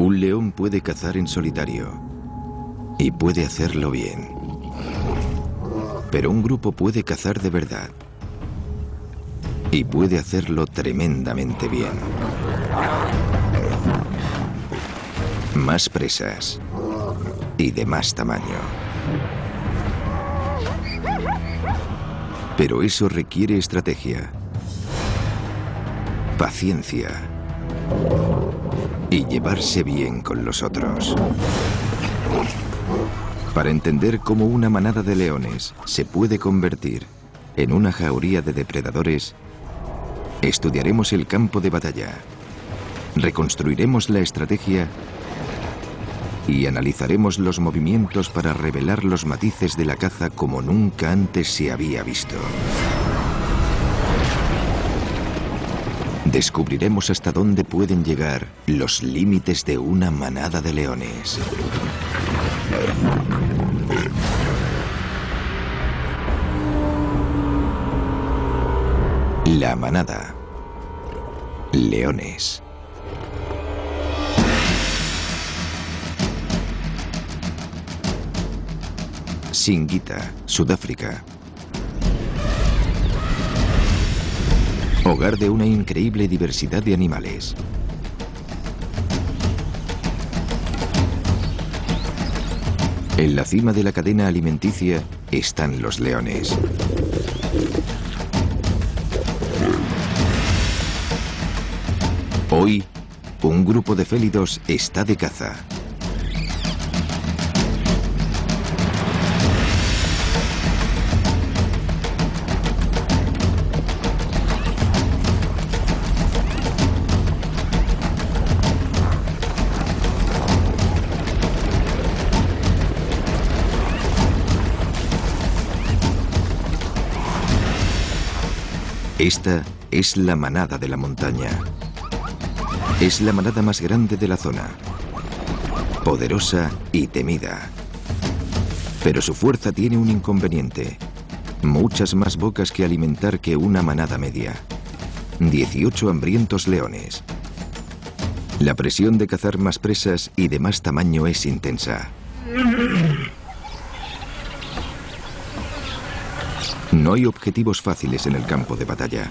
Un león puede cazar en solitario y puede hacerlo bien. Pero un grupo puede cazar de verdad y puede hacerlo tremendamente bien. Más presas y de más tamaño. Pero eso requiere estrategia, paciencia y llevarse bien con los otros. Para entender cómo una manada de leones se puede convertir en una jauría de depredadores, estudiaremos el campo de batalla, reconstruiremos la estrategia y analizaremos los movimientos para revelar los matices de la caza como nunca antes se había visto. Descubriremos hasta dónde pueden llegar los límites de una manada de leones. La manada. Leones. Singita, Sudáfrica. Hogar de una increíble diversidad de animales. En la cima de la cadena alimenticia están los leones. Hoy, un grupo de félidos está de caza. Esta es la manada de la montaña. Es la manada más grande de la zona, poderosa y temida. Pero su fuerza tiene un inconveniente: muchas más bocas que alimentar que una manada media. 18 hambrientos leones. La presión de cazar más presas y de más tamaño es intensa. No hay objetivos fáciles en el campo de batalla.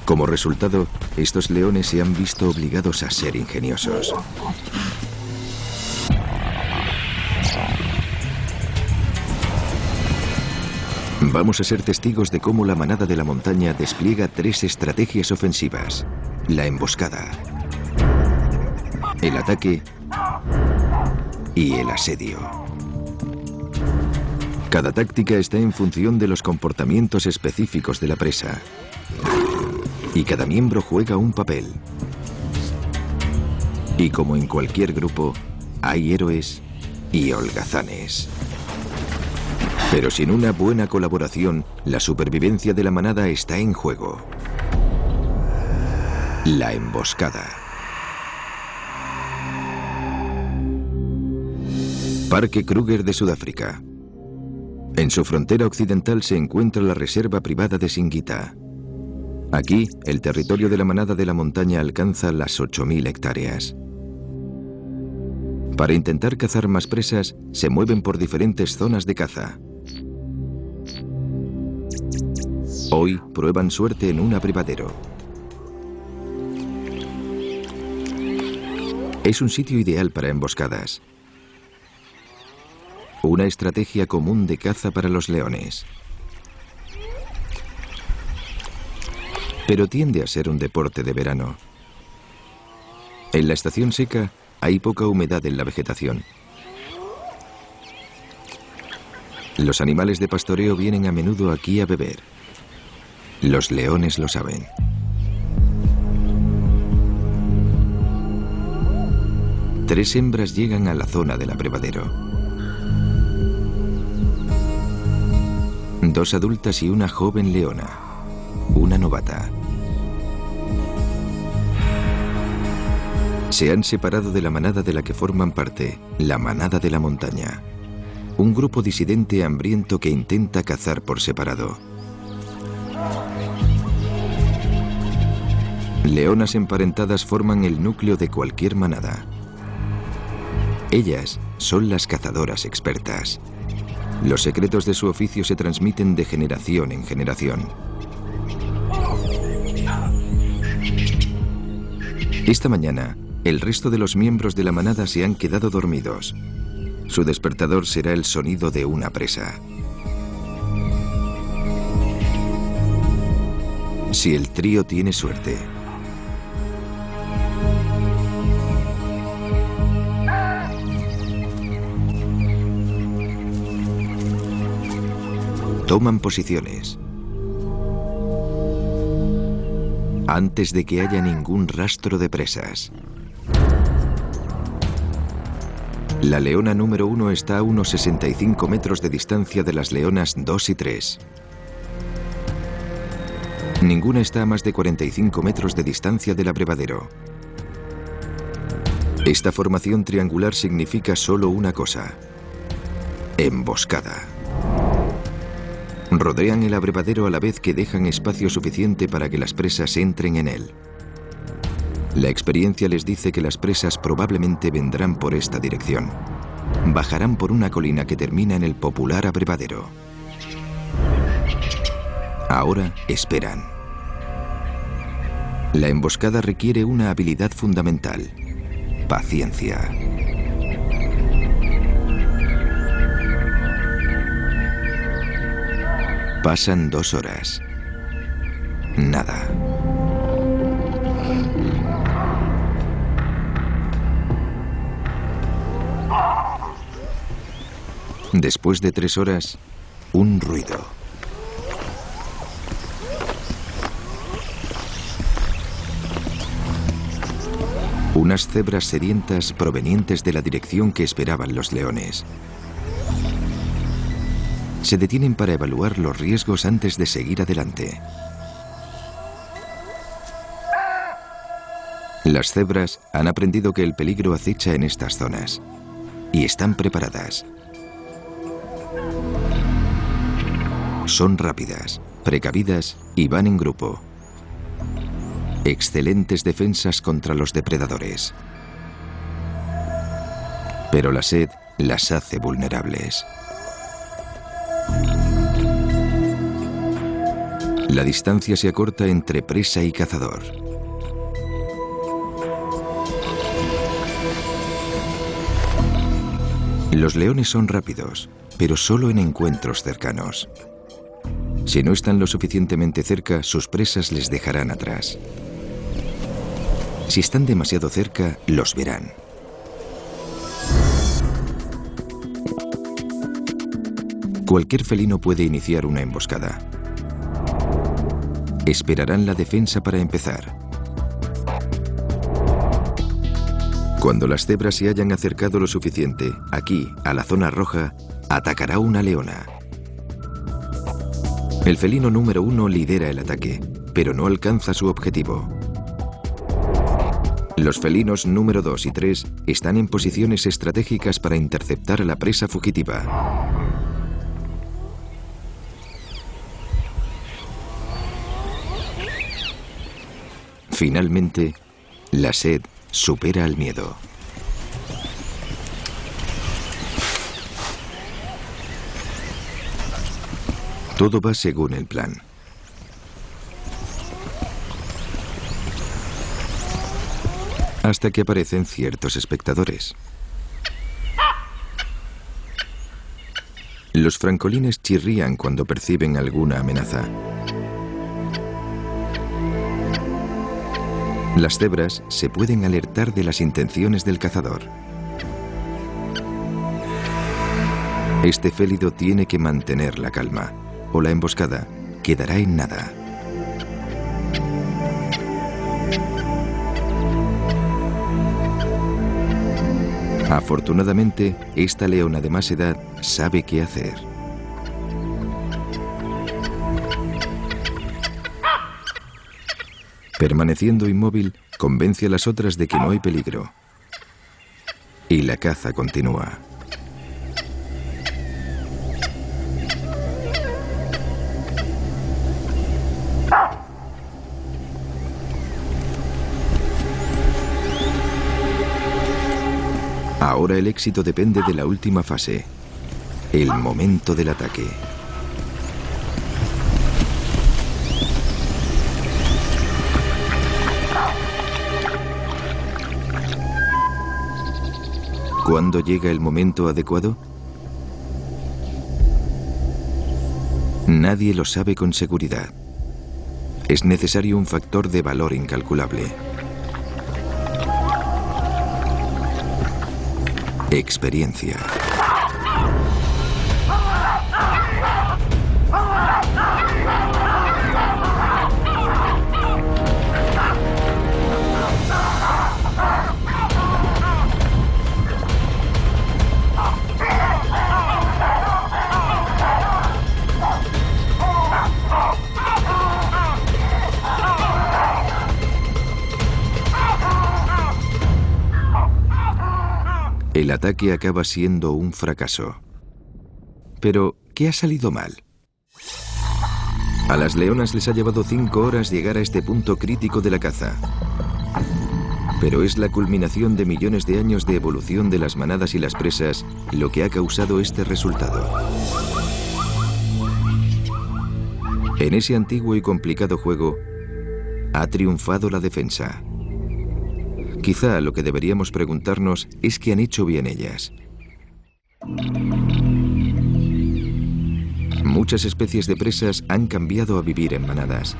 Como resultado, estos leones se han visto obligados a ser ingeniosos. Vamos a ser testigos de cómo la manada de la montaña despliega 3 estrategias ofensivas: la emboscada, el ataque y el asedio. Cada táctica está en función de los comportamientos específicos de la presa. Y cada miembro juega un papel. Y como en cualquier grupo, hay héroes y holgazanes. Pero sin una buena colaboración, la supervivencia de la manada está en juego. La emboscada. Parque Kruger de Sudáfrica. En su frontera occidental se encuentra la reserva privada de Singita. Aquí, el territorio de la manada de la montaña alcanza las 8.000 hectáreas. Para intentar cazar más presas, se mueven por diferentes zonas de caza. Hoy prueban suerte en un abrevadero. Es un sitio ideal para emboscadas. Una estrategia común de caza para los leones. Pero tiende a ser un deporte de verano. En la estación seca hay poca humedad en la vegetación. Los animales de pastoreo vienen a menudo aquí a beber. Los leones lo saben. Tres hembras llegan a la zona del abrevadero. 2 adultas y una joven leona. Una novata. Se han separado de la manada de la que forman parte, la manada de la montaña. Un grupo disidente hambriento que intenta cazar por separado. Leonas emparentadas forman el núcleo de cualquier manada. Ellas son las cazadoras expertas. Los secretos de su oficio se transmiten de generación en generación. Esta mañana, el resto de los miembros de la manada se han quedado dormidos. Su despertador será el sonido de una presa. Si el trío tiene suerte. Toman posiciones. Antes de que haya ningún rastro de presas. La leona número 1 está a unos 65 metros de distancia de las leonas 2 y 3. Ninguna está a más de 45 metros de distancia del abrevadero. Esta formación triangular significa solo una cosa: emboscada. Rodean el abrevadero a la vez que dejan espacio suficiente para que las presas entren en él. La experiencia les dice que las presas probablemente vendrán por esta dirección. Bajarán por una colina que termina en el popular abrevadero. Ahora esperan. La emboscada requiere una habilidad fundamental: paciencia. Pasan 2 horas. Nada. Después de 3 horas, un ruido. Unas cebras sedientas provenientes de la dirección que esperaban los leones. Se detienen para evaluar los riesgos antes de seguir adelante. Las cebras han aprendido que el peligro acecha en estas zonas y están preparadas. Son rápidas, precavidas y van en grupo. Excelentes defensas contra los depredadores. Pero la sed las hace vulnerables. La distancia se acorta entre presa y cazador. Los leones son rápidos, pero solo en encuentros cercanos. Si no están lo suficientemente cerca, sus presas les dejarán atrás. Si están demasiado cerca, los verán. Cualquier felino puede iniciar una emboscada. Esperarán la defensa para empezar. Cuando las cebras se hayan acercado lo suficiente, aquí, a la zona roja, atacará una leona. El felino número 1 lidera el ataque, pero no alcanza su objetivo. Los felinos número 2 y 3 están en posiciones estratégicas para interceptar a la presa fugitiva. Finalmente, la sed supera al miedo. Todo va según el plan. Hasta que aparecen ciertos espectadores. Los francolines chirrían cuando perciben alguna amenaza. Las cebras se pueden alertar de las intenciones del cazador. Este félido tiene que mantener la calma, o la emboscada quedará en nada. Afortunadamente, esta leona de más edad sabe qué hacer. Permaneciendo inmóvil, convence a las otras de que no hay peligro. Y la caza continúa. Ahora el éxito depende de la última fase, el momento del ataque. ¿Cuándo llega el momento adecuado? Nadie lo sabe con seguridad. Es necesario un factor de valor incalculable. Experiencia. El ataque acaba siendo un fracaso. Pero, ¿qué ha salido mal? A las leonas les ha llevado 5 horas llegar a este punto crítico de la caza. Pero es la culminación de millones de años de evolución de las manadas y las presas lo que ha causado este resultado. En ese antiguo y complicado juego, ha triunfado la defensa. Quizá lo que deberíamos preguntarnos es qué han hecho bien ellas. Muchas especies de presas han cambiado a vivir en manadas.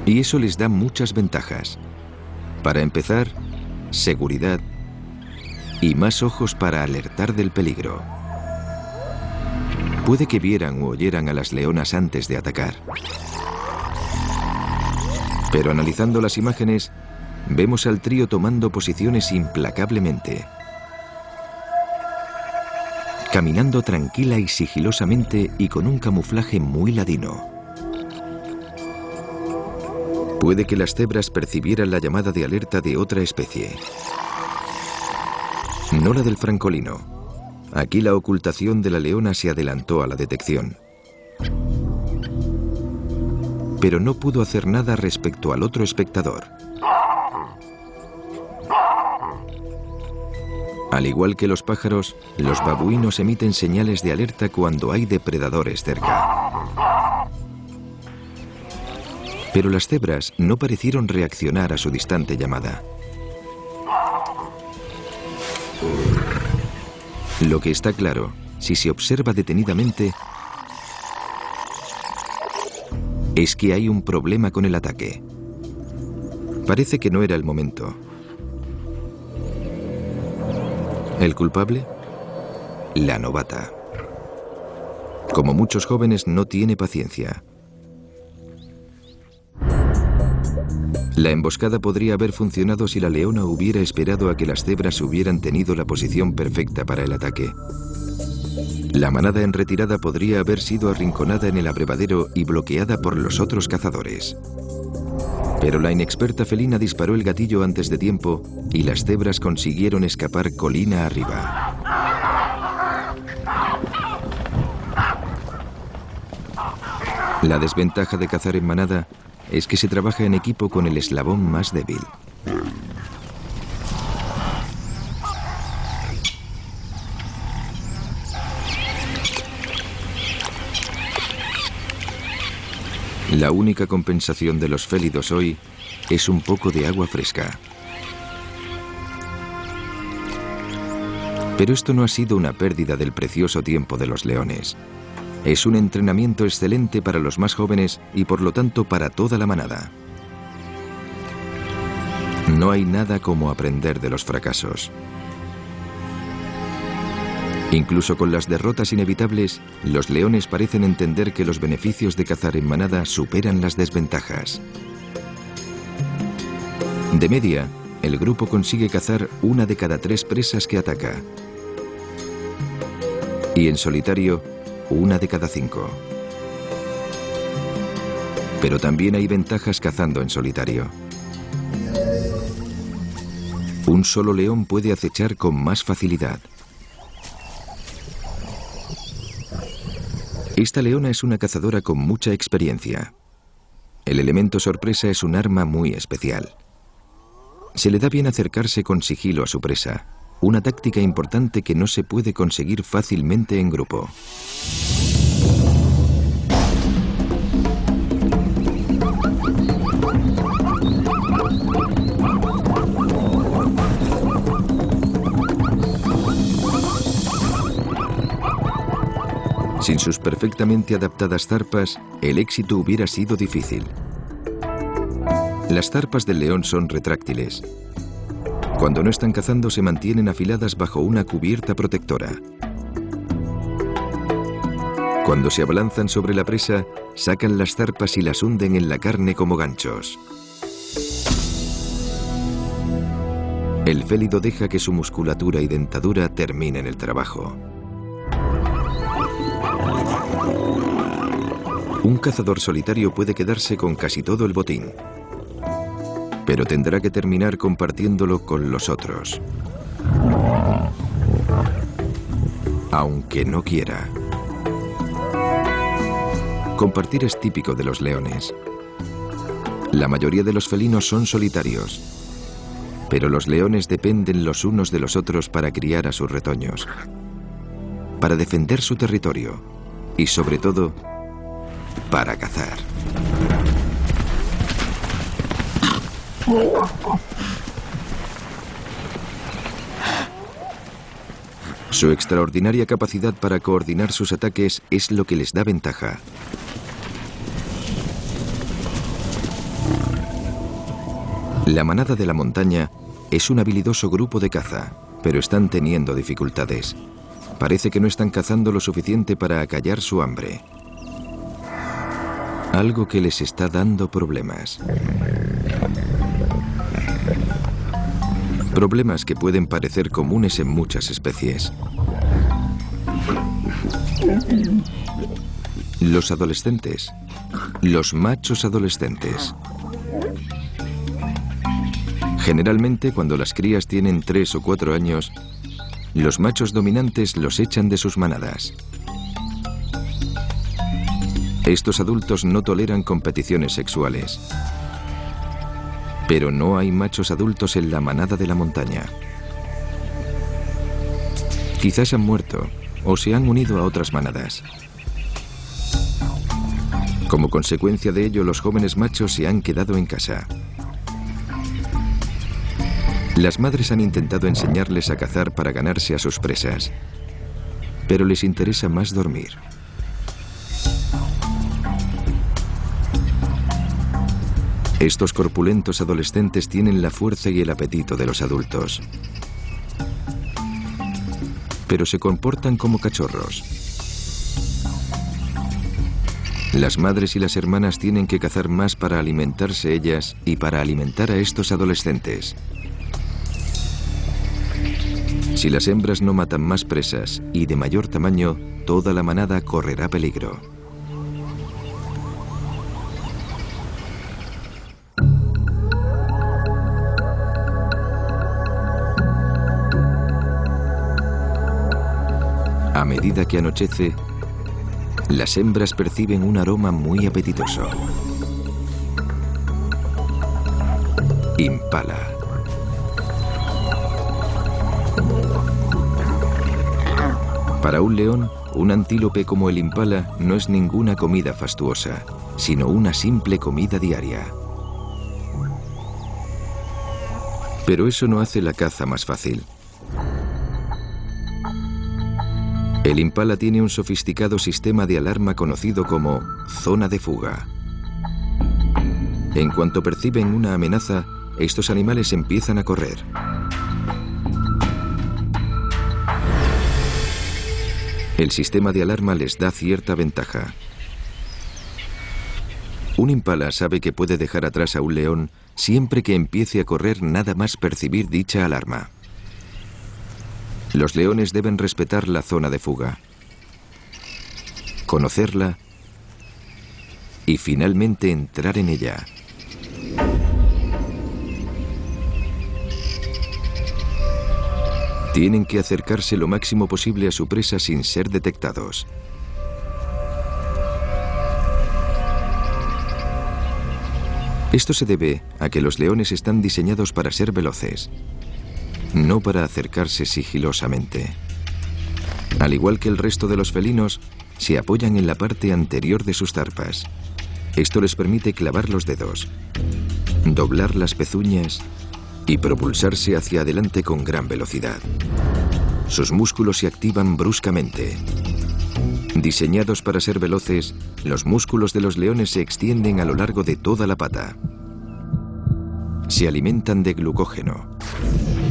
Y eso les da muchas ventajas. Para empezar, seguridad y más ojos para alertar del peligro. Puede que vieran u oyeran a las leonas antes de atacar. Pero analizando las imágenes, vemos al trío tomando posiciones implacablemente, caminando tranquila y sigilosamente y con un camuflaje muy ladino. Puede que las cebras percibieran la llamada de alerta de otra especie, no la del francolino. Aquí la ocultación de la leona se adelantó a la detección. Pero no pudo hacer nada respecto al otro espectador. Al igual que los pájaros, los babuinos emiten señales de alerta cuando hay depredadores cerca. Pero las cebras no parecieron reaccionar a su distante llamada. Lo que está claro, si se observa detenidamente, es que hay un problema con el ataque. Parece que no era el momento. ¿El culpable? La novata. Como muchos jóvenes, no tiene paciencia. La emboscada podría haber funcionado si la leona hubiera esperado a que las cebras hubieran tenido la posición perfecta para el ataque. La manada en retirada podría haber sido arrinconada en el abrevadero y bloqueada por los otros cazadores. Pero la inexperta felina disparó el gatillo antes de tiempo y las cebras consiguieron escapar colina arriba. La desventaja de cazar en manada es que se trabaja en equipo con el eslabón más débil. La única compensación de los félidos hoy es un poco de agua fresca. Pero esto no ha sido una pérdida del precioso tiempo de los leones. Es un entrenamiento excelente para los más jóvenes y por lo tanto para toda la manada. No hay nada como aprender de los fracasos. Incluso con las derrotas inevitables, los leones parecen entender que los beneficios de cazar en manada superan las desventajas. De media, el grupo consigue cazar 1 de cada 3 presas que ataca. Y en solitario, 1 de cada 5. Pero también hay ventajas cazando en solitario. Un solo león puede acechar con más facilidad. Esta leona es una cazadora con mucha experiencia. El elemento sorpresa es un arma muy especial. Se le da bien acercarse con sigilo a su presa, una táctica importante que no se puede conseguir fácilmente en grupo. Sin sus perfectamente adaptadas zarpas, el éxito hubiera sido difícil. Las zarpas del león son retráctiles. Cuando no están cazando, se mantienen afiladas bajo una cubierta protectora. Cuando se abalanzan sobre la presa, sacan las zarpas y las hunden en la carne como ganchos. El félido deja que su musculatura y dentadura terminen el trabajo. Un cazador solitario puede quedarse con casi todo el botín, pero tendrá que terminar compartiéndolo con los otros, aunque no quiera. Compartir es típico de los leones. La mayoría de los felinos son solitarios, pero los leones dependen los unos de los otros para criar a sus retoños, para defender su territorio y, sobre todo, para cazar. Su extraordinaria capacidad para coordinar sus ataques es lo que les da ventaja. La manada de la montaña es un habilidoso grupo de caza, pero están teniendo dificultades. Parece que no están cazando lo suficiente para acallar su hambre. Algo que les está dando problemas. Problemas que pueden parecer comunes en muchas especies. Los adolescentes. Los machos adolescentes. Generalmente, cuando las crías tienen 3 o 4 años, los machos dominantes los echan de sus manadas. Estos adultos no toleran competiciones sexuales. Pero no hay machos adultos en la manada de la montaña. Quizás han muerto o se han unido a otras manadas. Como consecuencia de ello, los jóvenes machos se han quedado en casa. Las madres han intentado enseñarles a cazar para ganarse a sus presas, pero les interesa más dormir. Estos corpulentos adolescentes tienen la fuerza y el apetito de los adultos, pero se comportan como cachorros. Las madres y las hermanas tienen que cazar más para alimentarse ellas y para alimentar a estos adolescentes. Si las hembras no matan más presas y de mayor tamaño, toda la manada correrá peligro. A medida que anochece, las hembras perciben un aroma muy apetitoso. Impala. Para un león, un antílope como el impala no es ninguna comida fastuosa, sino una simple comida diaria. Pero eso no hace la caza más fácil. El impala tiene un sofisticado sistema de alarma conocido como zona de fuga. En cuanto perciben una amenaza, estos animales empiezan a correr. El sistema de alarma les da cierta ventaja. Un impala sabe que puede dejar atrás a un león siempre que empiece a correr nada más percibir dicha alarma. Los leones deben respetar la zona de fuga, conocerla y finalmente entrar en ella. Tienen que acercarse lo máximo posible a su presa sin ser detectados. Esto se debe a que los leones están diseñados para ser veloces. no para acercarse sigilosamente. Al igual que el resto de los felinos, se apoyan en la parte anterior de sus zarpas. Esto les permite clavar los dedos, doblar las pezuñas y propulsarse hacia adelante con gran velocidad. Sus músculos se activan bruscamente. Diseñados para ser veloces, los músculos de los leones se extienden a lo largo de toda la pata. Se alimentan de glucógeno,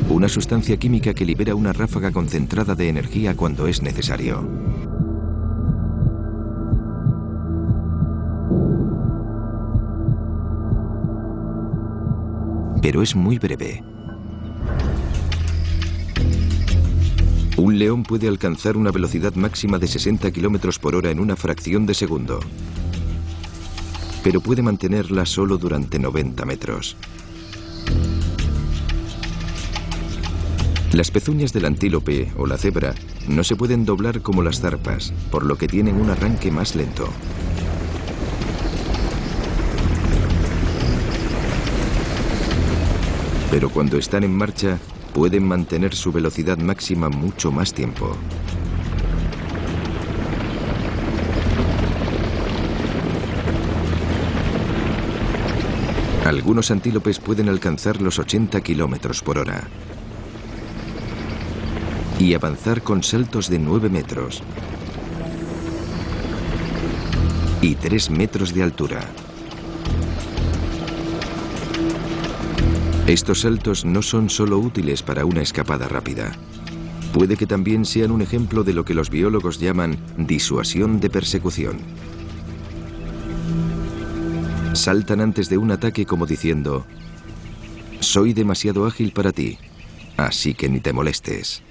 una sustancia química que libera una ráfaga concentrada de energía cuando es necesario. Pero es muy breve. Un león puede alcanzar una velocidad máxima de 60 km por hora en una fracción de segundo, pero puede mantenerla solo durante 90 metros. Las pezuñas del antílope o la cebra no se pueden doblar como las zarpas, por lo que tienen un arranque más lento. Pero cuando están en marcha, pueden mantener su velocidad máxima mucho más tiempo. Algunos antílopes pueden alcanzar los 80 km por hora y avanzar con saltos de 9 metros y 3 metros de altura. Estos saltos no son solo útiles para una escapada rápida. Puede que también sean un ejemplo de lo que los biólogos llaman disuasión de persecución. Saltan antes de un ataque como diciendo: soy demasiado ágil para ti, así que ni te molestes.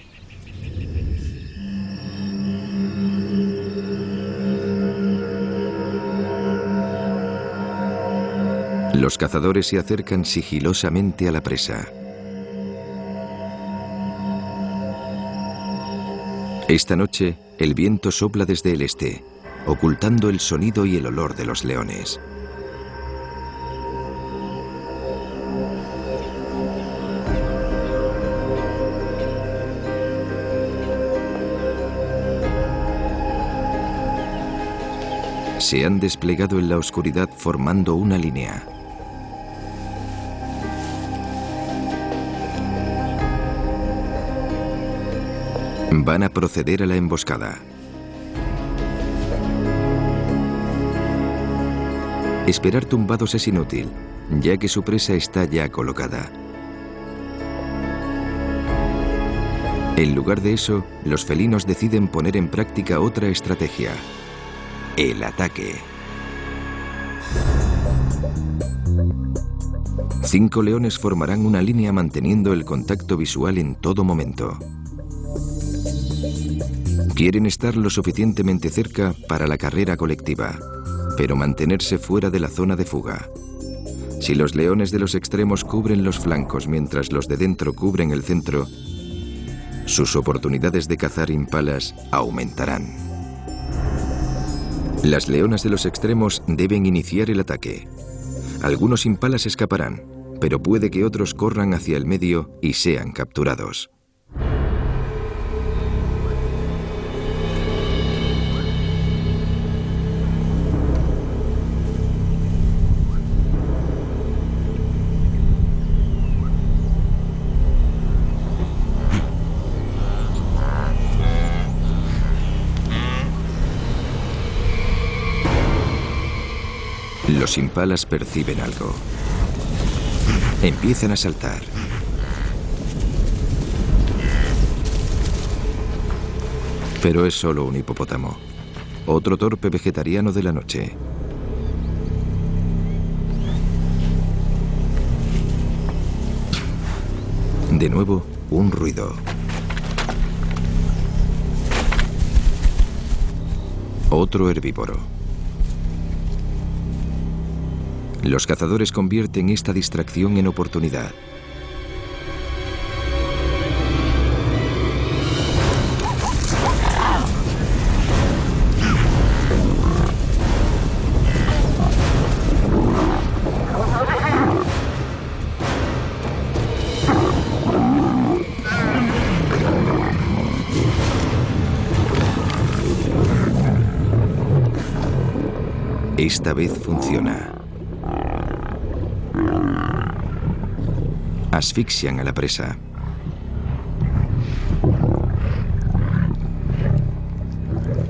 Los cazadores se acercan sigilosamente a la presa. Esta noche, el viento sopla desde el este, ocultando el sonido y el olor de los leones. Se han desplegado en la oscuridad formando una línea. Van a proceder a la emboscada. Esperar tumbados es inútil, ya que su presa está ya colocada. En lugar de eso, los felinos deciden poner en práctica otra estrategia: el ataque. 5 leones formarán una línea manteniendo el contacto visual en todo momento. Quieren estar lo suficientemente cerca para la carrera colectiva, pero mantenerse fuera de la zona de fuga. Si los leones de los extremos cubren los flancos mientras los de dentro cubren el centro, sus oportunidades de cazar impalas aumentarán. Las leonas de los extremos deben iniciar el ataque. Algunos impalas escaparán, pero puede que otros corran hacia el medio y sean capturados. Los impalas perciben algo. Empiezan a saltar. Pero es solo un hipopótamo, otro torpe vegetariano de la noche. De nuevo, un ruido. Otro herbívoro. Los cazadores convierten esta distracción en oportunidad. Esta vez funciona. Asfixian a la presa.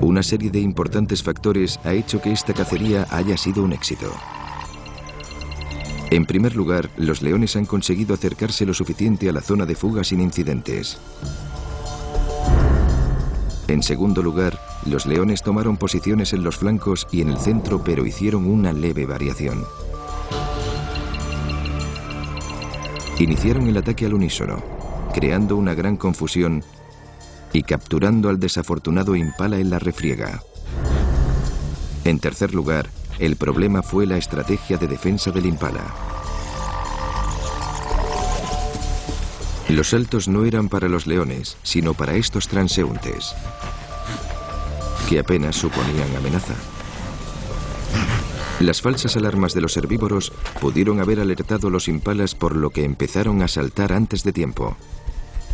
Una serie de importantes factores ha hecho que esta cacería haya sido un éxito. En primer lugar, los leones han conseguido acercarse lo suficiente a la zona de fuga sin incidentes. En segundo lugar, los leones tomaron posiciones en los flancos y en el centro, pero hicieron una leve variación. Iniciaron el ataque al unísono, creando una gran confusión y capturando al desafortunado impala en la refriega. En tercer lugar, el problema fue la estrategia de defensa del impala. Los saltos no eran para los leones, sino para estos transeúntes, que apenas suponían amenaza. Las falsas alarmas de los herbívoros pudieron haber alertado a los impalas, por lo que empezaron a saltar antes de tiempo.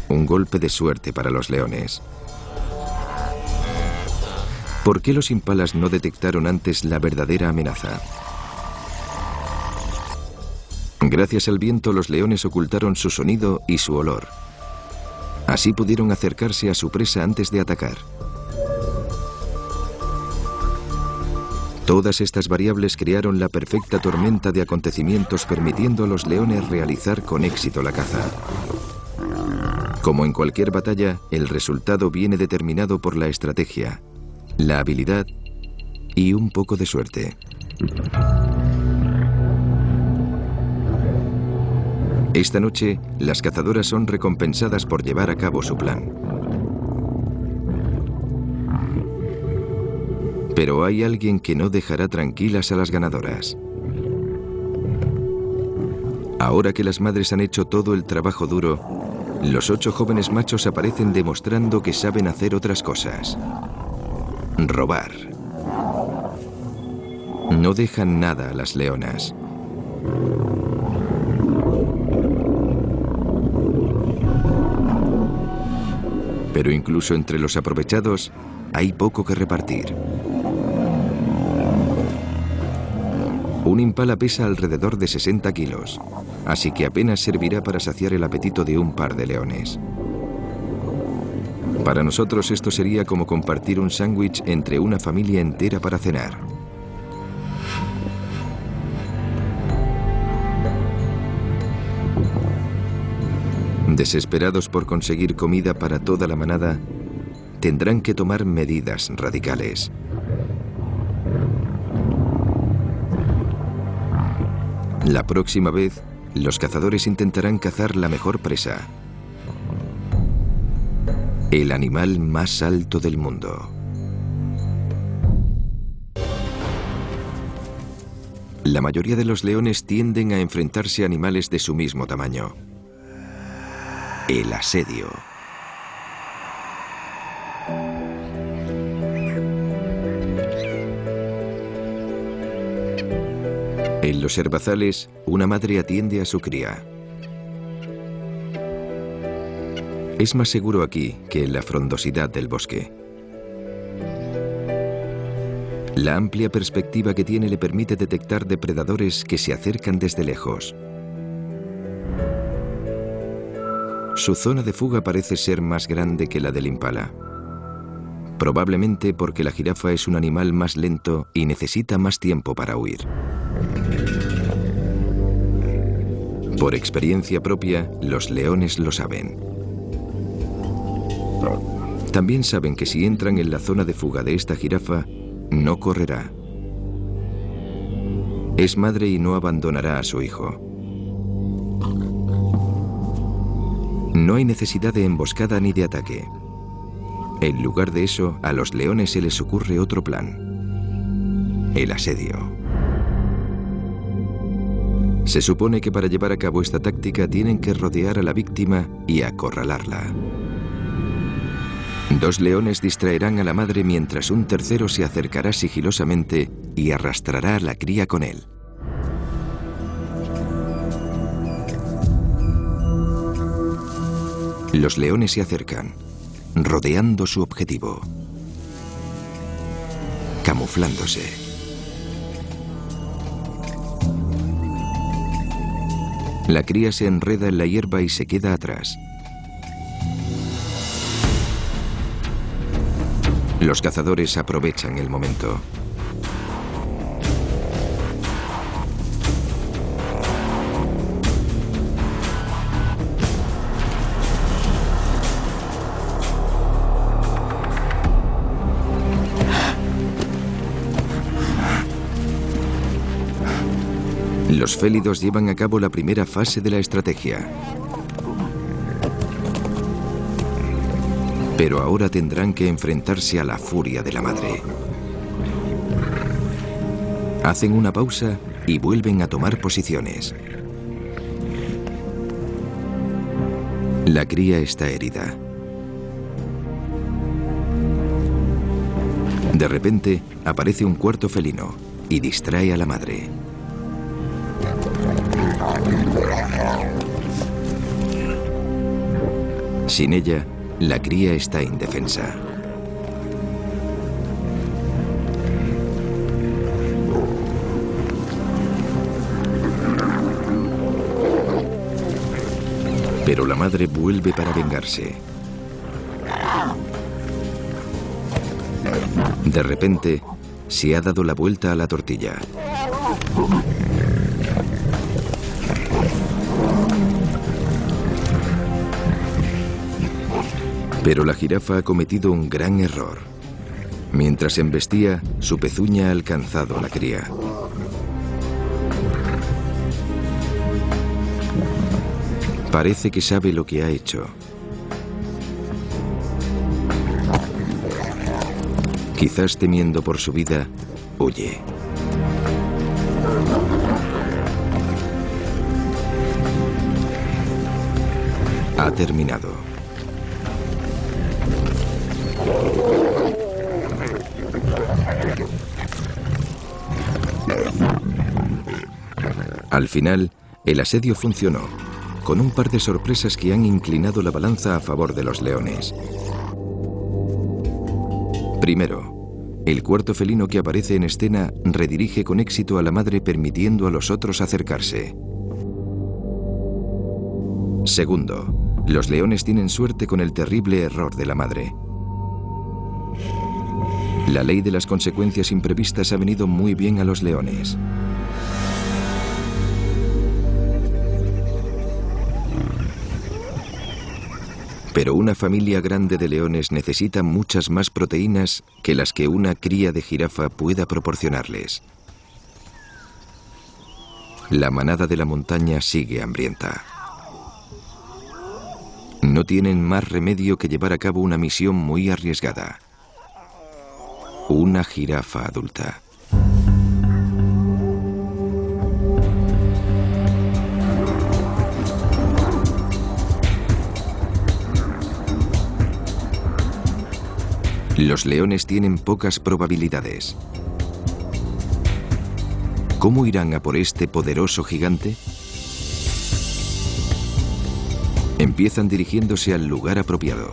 Un golpe de suerte para los leones. ¿Por qué los impalas no detectaron antes la verdadera amenaza? Gracias al viento, los leones ocultaron su sonido y su olor. Así pudieron acercarse a su presa antes de atacar. Todas estas variables crearon la perfecta tormenta de acontecimientos, permitiendo a los leones realizar con éxito la caza. Como en cualquier batalla, el resultado viene determinado por la estrategia, la habilidad y un poco de suerte. Esta noche, las cazadoras son recompensadas por llevar a cabo su plan. Pero hay alguien que no dejará tranquilas a las ganadoras. Ahora que las madres han hecho todo el trabajo duro, los 8 jóvenes machos aparecen demostrando que saben hacer otras cosas. Robar. No dejan nada a las leonas. Pero incluso entre los aprovechados hay poco que repartir. Un impala pesa alrededor de 60 kilos, así que apenas servirá para saciar el apetito de un par de leones. Para nosotros esto sería como compartir un sándwich entre una familia entera para cenar. Desesperados por conseguir comida para toda la manada, tendrán que tomar medidas radicales. La próxima vez, los cazadores intentarán cazar la mejor presa, el animal más alto del mundo. La mayoría de los leones tienden a enfrentarse a animales de su mismo tamaño. El asedio. En los herbazales, una madre atiende a su cría. Es más seguro aquí que en la frondosidad del bosque. La amplia perspectiva que tiene le permite detectar depredadores que se acercan desde lejos. Su zona de fuga parece ser más grande que la del impala. Probablemente porque la jirafa es un animal más lento y necesita más tiempo para huir. Por experiencia propia, los leones lo saben. También saben que si entran en la zona de fuga de esta jirafa, no correrá. Es madre y no abandonará a su hijo. No hay necesidad de emboscada ni de ataque. En lugar de eso, a los leones se les ocurre otro plan: el asedio. Se supone que para llevar a cabo esta táctica tienen que rodear a la víctima y acorralarla. 2 leones distraerán a la madre mientras un tercero se acercará sigilosamente y arrastrará a la cría con él. Los leones se acercan, rodeando su objetivo, camuflándose. La cría se enreda en la hierba y se queda atrás. Los cazadores aprovechan el momento. Los félidos llevan a cabo la primera fase de la estrategia. Pero ahora tendrán que enfrentarse a la furia de la madre. Hacen una pausa y vuelven a tomar posiciones. La cría está herida. De repente, aparece un cuarto felino y distrae a la madre. Sin ella, la cría está indefensa. Pero la madre vuelve para vengarse. De repente, se ha dado la vuelta a la tortilla. Pero la jirafa ha cometido un gran error. Mientras embestía, su pezuña ha alcanzado a la cría. Parece que sabe lo que ha hecho. Quizás temiendo por su vida, huye. Ha terminado. Al final, el asedio funcionó, con un par de sorpresas que han inclinado la balanza a favor de los leones. Primero, el cuarto felino que aparece en escena redirige con éxito a la madre, permitiendo a los otros acercarse. Segundo, los leones tienen suerte con el terrible error de la madre. La ley de las consecuencias imprevistas ha venido muy bien a los leones. Pero una familia grande de leones necesita muchas más proteínas que las que una cría de jirafa pueda proporcionarles. La manada de la montaña sigue hambrienta. No tienen más remedio que llevar a cabo una misión muy arriesgada. Una jirafa adulta. Los leones tienen pocas probabilidades. ¿Cómo irán a por este poderoso gigante? Empiezan dirigiéndose al lugar apropiado.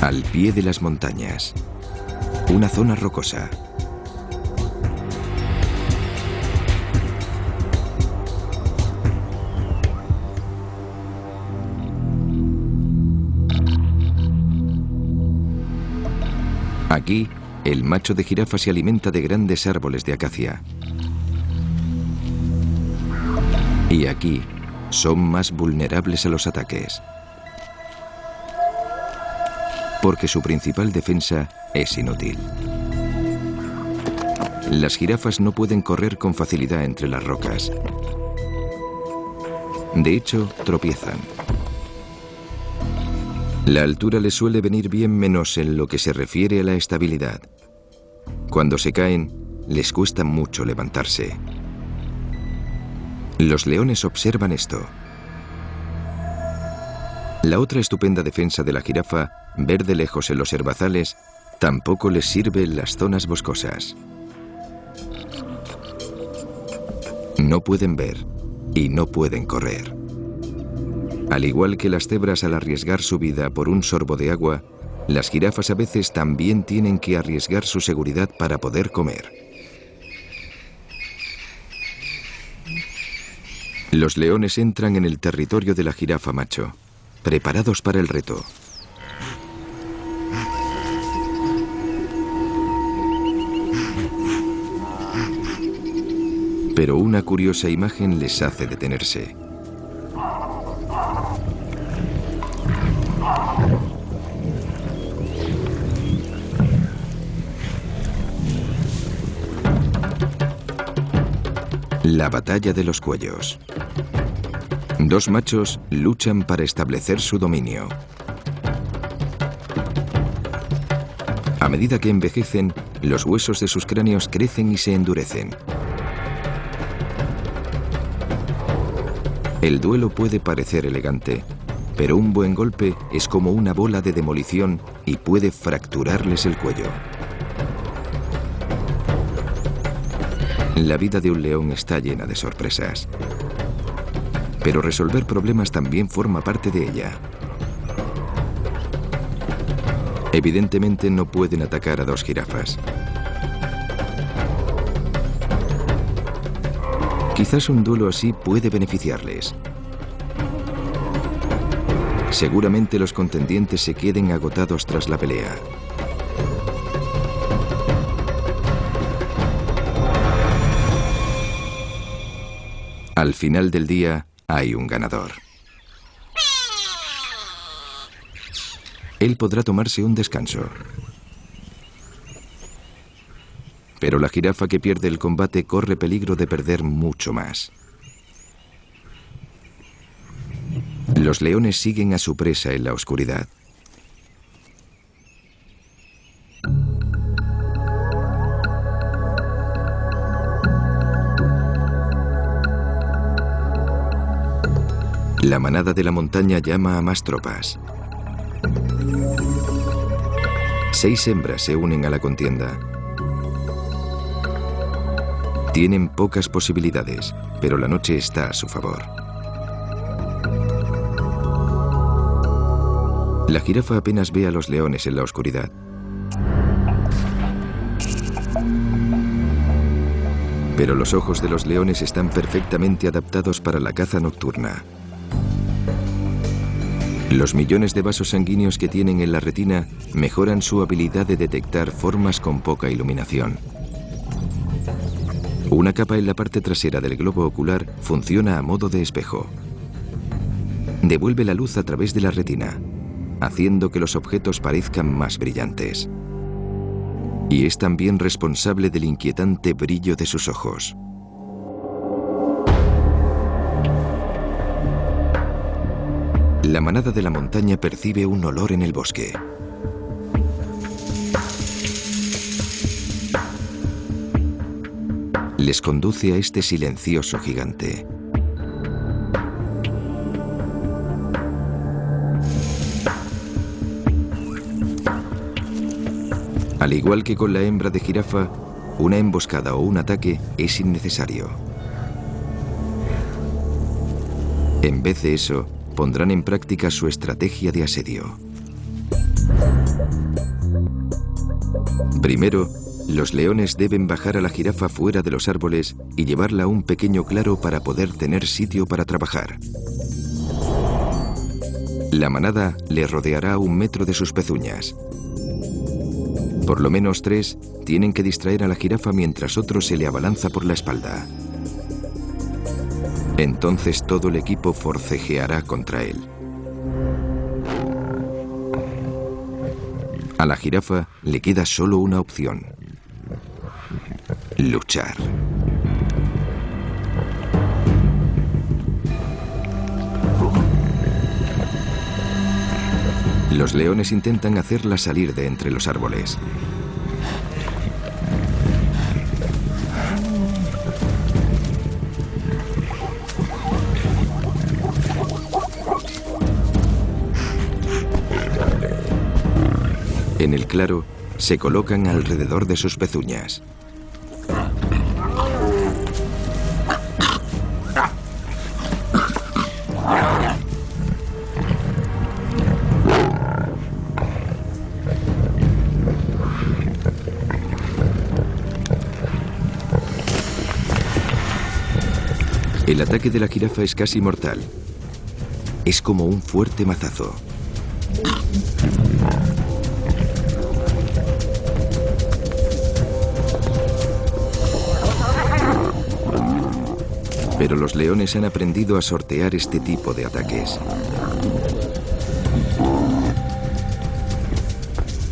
Al pie de las montañas. Una zona rocosa. Aquí, el macho de jirafa se alimenta de grandes árboles de acacia. Y aquí, son más vulnerables a los ataques. Porque su principal defensa es inútil. Las jirafas no pueden correr con facilidad entre las rocas. De hecho, tropiezan. La altura les suele venir bien menos en lo que se refiere a la estabilidad. Cuando se caen, les cuesta mucho levantarse. Los leones observan esto. La otra estupenda defensa de la jirafa, ver de lejos en los herbazales, tampoco les sirve en las zonas boscosas. No pueden ver y no pueden correr. Al igual que las cebras al arriesgar su vida por un sorbo de agua, Las jirafas a veces también tienen que arriesgar su seguridad para poder comer. Los leones entran en el territorio de la jirafa macho, preparados para el reto. Pero una curiosa imagen les hace detenerse. La batalla de los cuellos. Dos machos luchan para establecer su dominio. A medida que envejecen, los huesos de sus cráneos crecen y se endurecen. El duelo puede parecer elegante, pero un buen golpe es como una bola de demolición y puede fracturarles el cuello. La vida de un león está llena de sorpresas, pero resolver problemas también forma parte de ella. Evidentemente no pueden atacar a dos jirafas. Quizás un duelo así puede beneficiarles. Seguramente los contendientes se queden agotados tras la pelea. Al final del día hay un ganador. Él podrá tomarse un descanso. Pero la jirafa que pierde el combate corre peligro de perder mucho más. Los leones siguen a su presa en la oscuridad. La manada de la montaña llama a más tropas. 6 hembras se unen a la contienda. Tienen pocas posibilidades, pero la noche está a su favor. La jirafa apenas ve a los leones en la oscuridad. Pero los ojos de los leones están perfectamente adaptados para la caza nocturna. Los millones de vasos sanguíneos que tienen en la retina mejoran su habilidad de detectar formas con poca iluminación. Una capa en la parte trasera del globo ocular funciona a modo de espejo. Devuelve la luz a través de la retina, haciendo que los objetos parezcan más brillantes. Y es también responsable del inquietante brillo de sus ojos. La manada de la montaña percibe un olor en el bosque. Les conduce a este silencioso gigante. Al igual que con la hembra de jirafa, una emboscada o un ataque es innecesario. En vez de eso, pondrán en práctica su estrategia de asedio. Primero, los leones deben bajar a la jirafa fuera de los árboles y llevarla a un pequeño claro para poder tener sitio para trabajar. La manada le rodeará a 1 metro de sus pezuñas. Por lo menos 3 tienen que distraer a la jirafa mientras otro se le abalanza por la espalda. Entonces todo el equipo forcejeará contra él. A la jirafa le queda solo una opción: luchar. Los leones intentan hacerla salir de entre los árboles. En el claro, se colocan alrededor de sus pezuñas. El ataque de la jirafa es casi mortal. Es como un fuerte mazazo. Pero los leones han aprendido a sortear este tipo de ataques.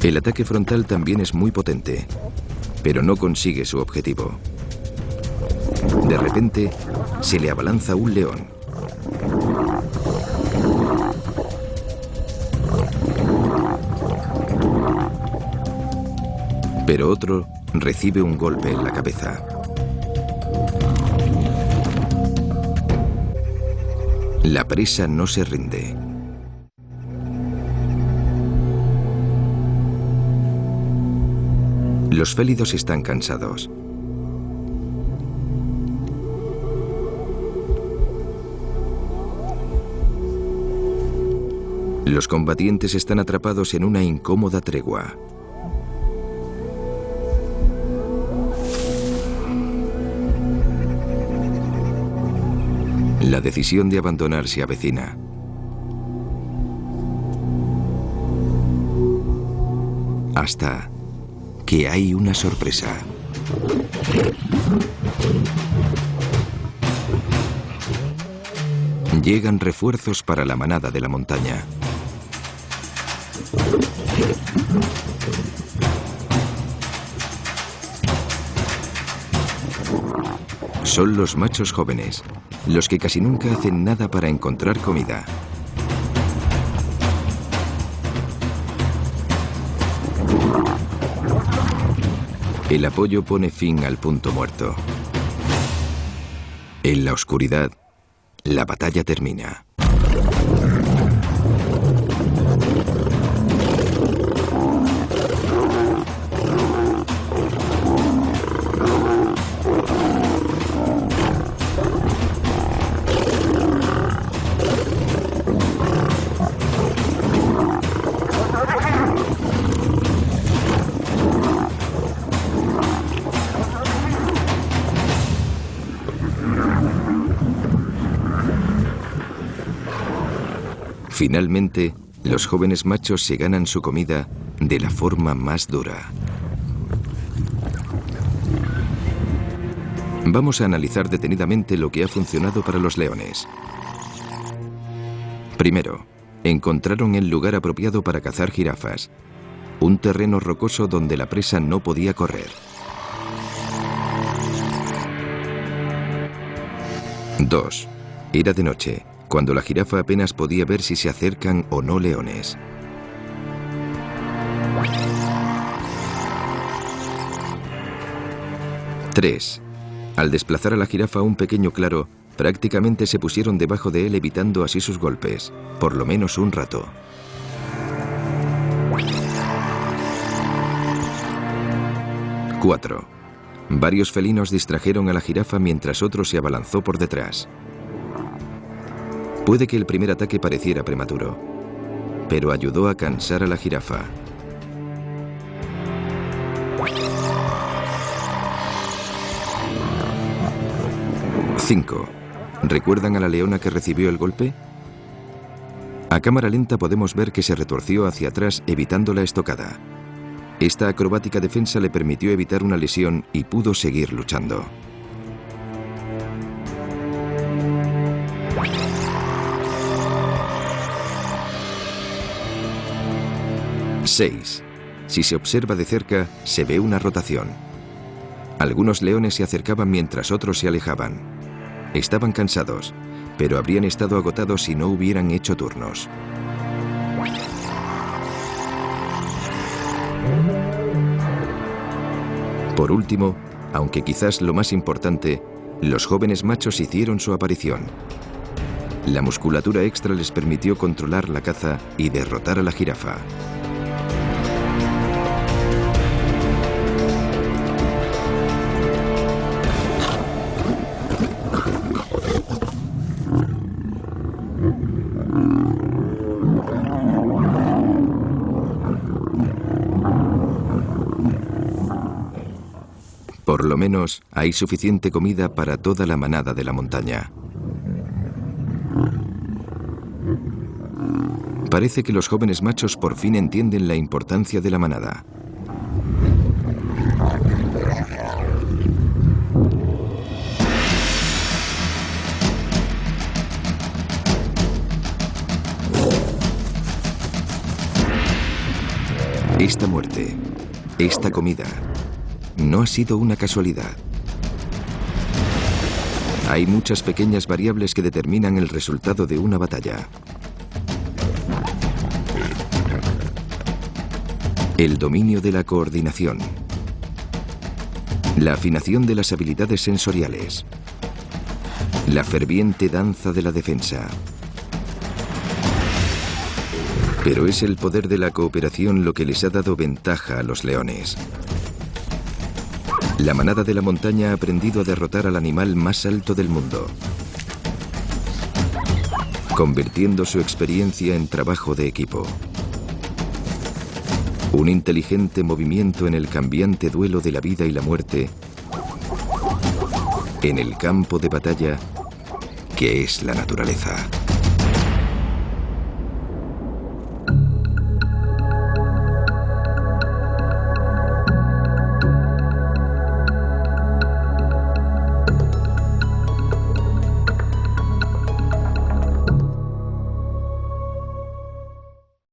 El ataque frontal también es muy potente, pero no consigue su objetivo. De repente, se le abalanza un león. Pero otro recibe un golpe en la cabeza. La presa no se rinde. Los félidos están cansados. Los combatientes están atrapados en una incómoda tregua. La decisión de abandonar se avecina. Hasta que hay una sorpresa. Llegan refuerzos para la manada de la montaña. Son los machos jóvenes, los que casi nunca hacen nada para encontrar comida. El apoyo pone fin al punto muerto. En la oscuridad, la batalla termina. Finalmente, los jóvenes machos se ganan su comida de la forma más dura. Vamos a analizar detenidamente lo que ha funcionado para los leones. Primero, encontraron el lugar apropiado para cazar jirafas, un terreno rocoso donde la presa no podía correr. 2. Era de noche, cuando la jirafa apenas podía ver si se acercan o no leones. 3. Al desplazar a la jirafa a un pequeño claro, prácticamente se pusieron debajo de él evitando así sus golpes, por lo menos un rato. 4. Varios felinos distrajeron a la jirafa mientras otro se abalanzó por detrás. Puede que el primer ataque pareciera prematuro, pero ayudó a cansar a la jirafa. 5. ¿Recuerdan a la leona que recibió el golpe? A cámara lenta podemos ver que se retorció hacia atrás evitando la estocada. Esta acrobática defensa le permitió evitar una lesión y pudo seguir luchando. 6. Si se observa de cerca, se ve una rotación. Algunos leones se acercaban mientras otros se alejaban. Estaban cansados, pero habrían estado agotados si no hubieran hecho turnos. Por último, aunque quizás lo más importante, los jóvenes machos hicieron su aparición. La musculatura extra les permitió controlar la caza y derrotar a la jirafa. Por lo menos hay suficiente comida para toda la manada de la montaña. Parece que los jóvenes machos por fin entienden la importancia de la manada. Esta muerte, esta comida, no ha sido una casualidad. Hay muchas pequeñas variables que determinan el resultado de una batalla. El dominio de la coordinación, la afinación de las habilidades sensoriales, la ferviente danza de la defensa. Pero es el poder de la cooperación lo que les ha dado ventaja a los leones. La manada de la montaña ha aprendido a derrotar al animal más alto del mundo, convirtiendo su experiencia en trabajo de equipo. Un inteligente movimiento en el cambiante duelo de la vida y la muerte, en el campo de batalla que es la naturaleza.